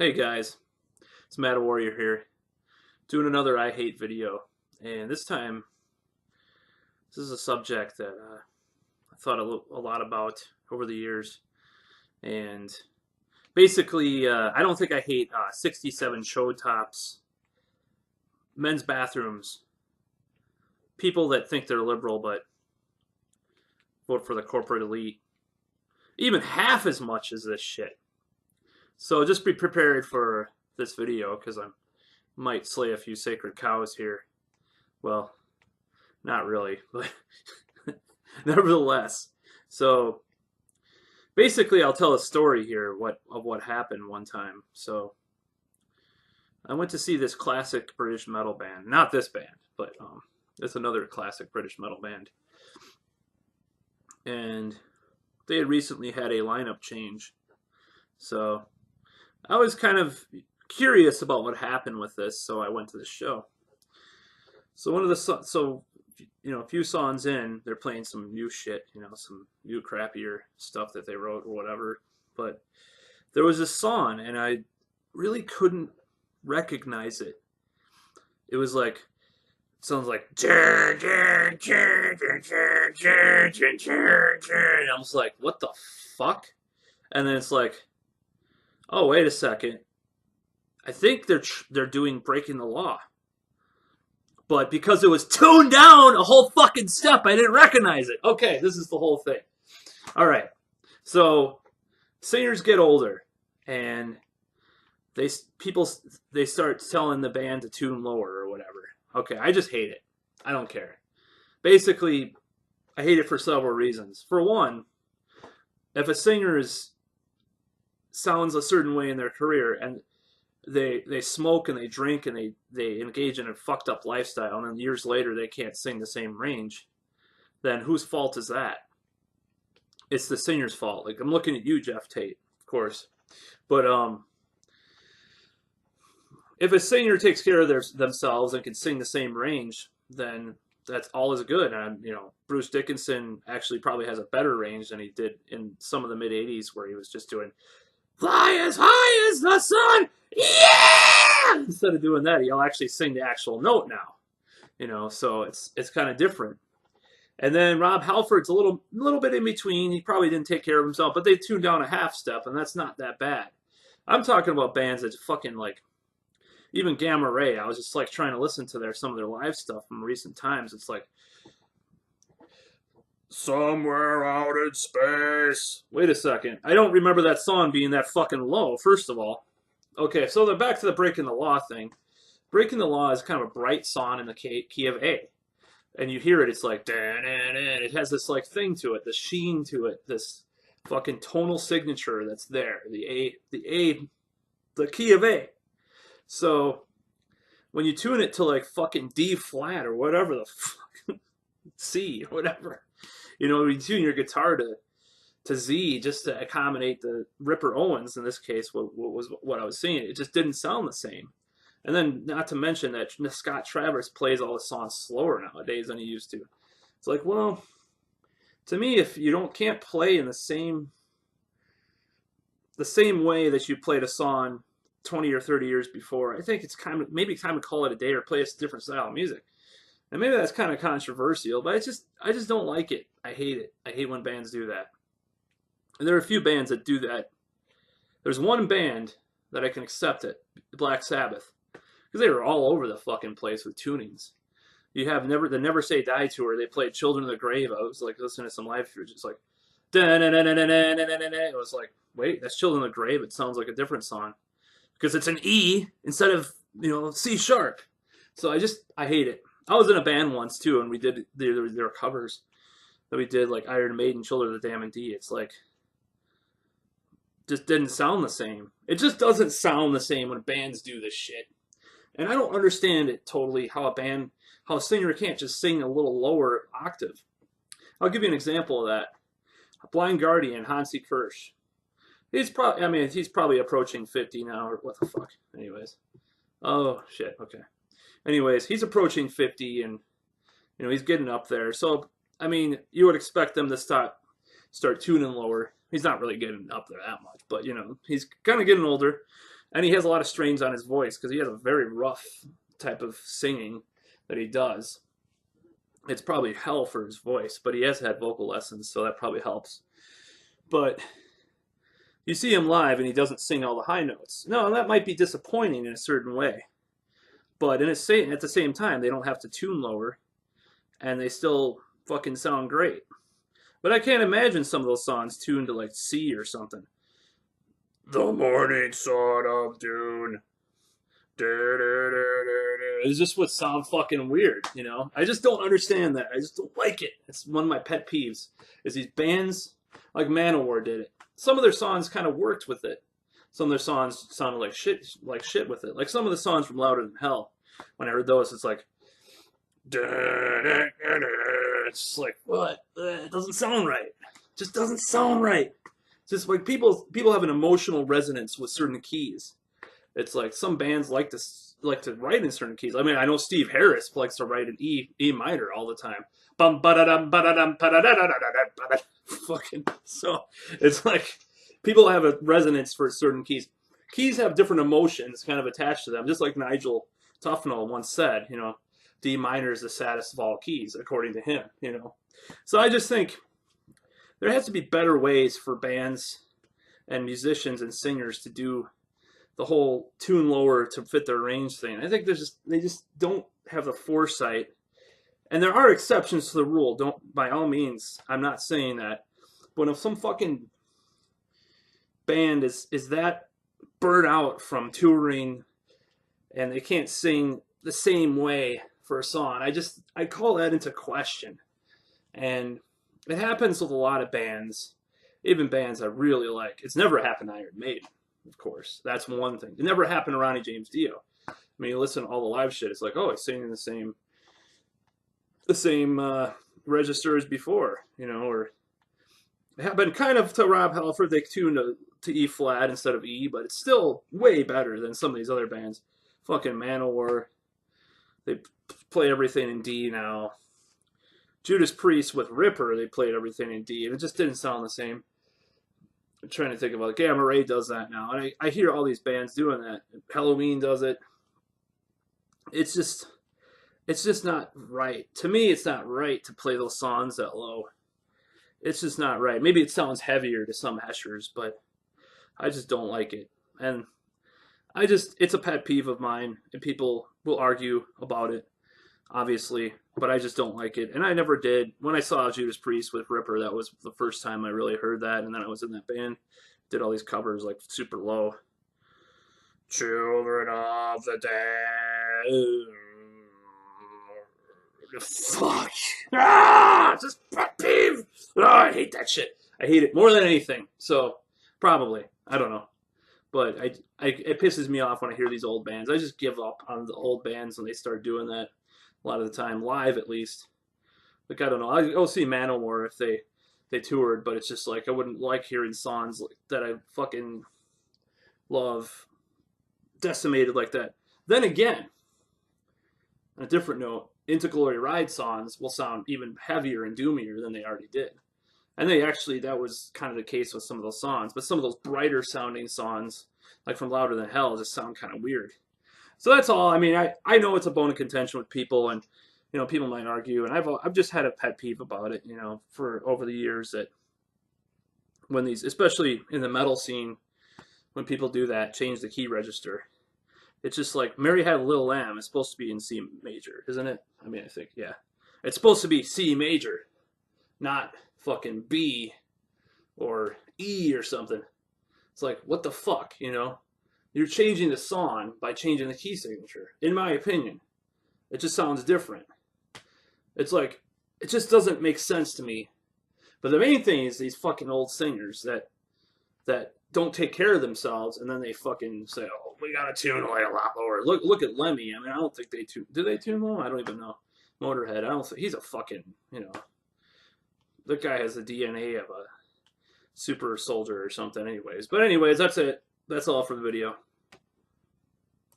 Hey guys, it's Mad Warrior here, doing another I Hate video. And this time, this is a subject that I thought a lot about over the years. And basically, I don't think I hate 67 show tops, men's bathrooms, people that think they're liberal but vote for the corporate elite, even half as much as this shit. So just be prepared for this video because I might slay a few sacred cows here. Well, not really, but nevertheless. So basically, I'll tell a story here of what happened one time. So I went to see this classic British metal band. Not this band, but it's another classic British metal band. And they had recently had a lineup change. So I was kind of curious about what happened with this, so I went to the show. So a few songs in, they're playing some new shit, some new crappier stuff that they wrote or whatever. But there was this song, and I really couldn't recognize it. It was like, it sounds like, and I was like, what the fuck? And then it's like, oh, wait a second. I think they're doing Breaking the Law. But because it was tuned down a whole fucking step, I didn't recognize it. Okay, this is the whole thing. All right. So singers get older, and they start telling the band to tune lower or whatever. Okay, I just hate it. I don't care. Basically, I hate it for several reasons. For one, if a singer sounds a certain way in their career and they smoke and they drink and they engage in a fucked up lifestyle, and then years later they can't sing the same range, then whose fault is that? It's the singer's fault. Like, I'm looking at you, Jeff Tate, of course. But if a singer takes care of themselves and can sing the same range, then that's all is good. And Bruce Dickinson actually probably has a better range than he did in some of the mid '80s, where he was just doing "Fly as high as the sun, yeah!" Instead of doing that, he'll actually sing the actual note now. So it's kind of different. And then Rob Halford's a little bit in between. He probably didn't take care of himself, but they tuned down a half step, and that's not that bad. I'm talking about bands that fucking, like, even Gamma Ray. I was just like trying to listen to some of their live stuff from recent times. It's like, somewhere out in space. Wait a second. I don't remember that song being that fucking low, first of all. Okay, so then back to the Breaking the Law thing. Breaking the Law is kind of a bright song in the key of A. And you hear it, it's like, it has this like thing to it, this sheen to it, this fucking tonal signature that's there. The key of A. So when you tune it to like fucking D flat or whatever the fuck, C or whatever, you tune your guitar to Z just to accommodate the Ripper Owens, in this case, what I was singing. It just didn't sound the same. And then, not to mention that Scott Travis plays all the songs slower nowadays than he used to. It's like, well, to me, if you can't play in the same way that you played a song 20 or 30 years before, I think it's maybe time to call it a day or play a different style of music. And maybe that's kind of controversial, but I just don't like it. I hate it. I hate when bands do that. And there are a few bands that do that. There's one band that I can accept it, Black Sabbath, because they were all over the fucking place with tunings. You have the Never Say Die tour. They played Children of the Grave. I was like listening to some live footage. It's like, it was like, wait, that's Children of the Grave. It sounds like a different song because it's an E instead of C sharp. So I hate it. I was in a band once too, and we did there were covers that we did, like Iron Maiden, Children of the Damned D. It's like, just didn't sound the same. It just doesn't sound the same when bands do this shit. And I don't understand it totally, how a singer can't just sing a little lower octave. I'll give you an example of that. Blind Guardian, Hansi Kirsch. He's probably approaching 50 now, or what the fuck. Anyways. Oh, shit, okay. Anyways, he's approaching 50, and he's getting up there. So, you would expect them to start tuning lower. He's not really getting up there that much, but you know, he's kind of getting older, and he has a lot of strains on his voice because he has a very rough type of singing that he does. It's probably hell for his voice, but he has had vocal lessons, so that probably helps. But you see him live and he doesn't sing all the high notes. No, that might be disappointing in a certain way. But at the same time, they don't have to tune lower and they still fucking sound great. But I can't imagine some of those songs tuned to like C or something. The morning sun of Dune. It just would sound fucking weird, you know? I just don't understand that. I just don't like it. It's one of my pet peeves. Is these bands like Manowar did it. Some of their songs kind of worked with it. Some of their songs sounded like shit with it. Like some of the songs from Louder Than Hell. When I heard those, it's like, it's like, what? It doesn't sound right. It just doesn't sound right. It's just like people have an emotional resonance with certain keys. It's like some bands like to write in certain keys. I mean, I know Steve Harris likes to write in E minor all the time. Bum ba da dum ba da dum ba da da da da da. Fucking so it's like people have a resonance for certain keys. Keys have different emotions kind of attached to them, just like Nigel Tufnell once said. You know, D minor is the saddest of all keys, according to him. You know, so I just think there has to be better ways for bands and musicians and singers to do the whole tune lower to fit their range thing. I think they just don't have the foresight. And there are exceptions to the rule. Don't, by all means, I'm not saying that. But if some fucking band is that burnt out from touring and they can't sing the same way for a song, I call that into question. And it happens with a lot of bands, even bands I really like. It's never happened to Iron Maiden. Of course, that's one thing. It never happened to Ronnie James Dio. I mean, you listen to all the live shit. It's like, oh, he's singing the same register as before, you know. Or it happened kind of to Rob Halford. They tuned to E flat instead of E, but it's still way better than some of these other bands. Fucking Manowar, they play everything in D now. Judas Priest with Ripper, they played everything in D, and it just didn't sound the same. I'm trying to think about it. Gamma Ray does that now. And I hear all these bands doing that. Halloween does it. It's just not right. To me, it's not right to play those songs that low. It's just not right. Maybe it sounds heavier to some heshers, but I just don't like it. And it's a pet peeve of mine, and people will argue about it, obviously, but I just don't like it. And I never did. When I saw Judas Priest with Ripper, that was the first time I really heard that, and then I was in that band, did all these covers like super low. Children of the Dead. Fuck. Just pet peeve. I hate that shit. I hate it more than anything. So, probably. I don't know. But it pisses me off when I hear these old bands. I just give up on the old bands when they start doing that. A lot of the time, live at least. Like, I don't know. I'll see Manowar if they toured, but it's just like I wouldn't like hearing songs that I fucking love decimated like that. Then again, on a different note, Into Glory Ride songs will sound even heavier and doomier than they already did. And that was kind of the case with some of those songs. But some of those brighter sounding songs, like from Louder Than Hell, just sound kind of weird. So that's all. I mean, I know it's a bone of contention with people, and you know, people might argue, and I've just had a pet peeve about it, you know, for over the years, that when these, especially in the metal scene, when people do that, change the key register, it's just like Mary Had a Little Lamb is supposed to be in C major, isn't it? I mean, I think, yeah, it's supposed to be C major, not fucking B or E or something. It's like, what the fuck, you know? You're changing the song by changing the key signature, in my opinion. It just sounds different. It's like, it just doesn't make sense to me. But the main thing is these fucking old singers that don't take care of themselves, and then they fucking say, oh, we gotta tune like a lot lower. Look at Lemmy. I mean, I don't think they tune. Do they tune low? I don't even know. Motorhead. I don't think he's a fucking, you know, that guy has the DNA of a super soldier or something. Anyways, but anyways, that's it. That's all for the video.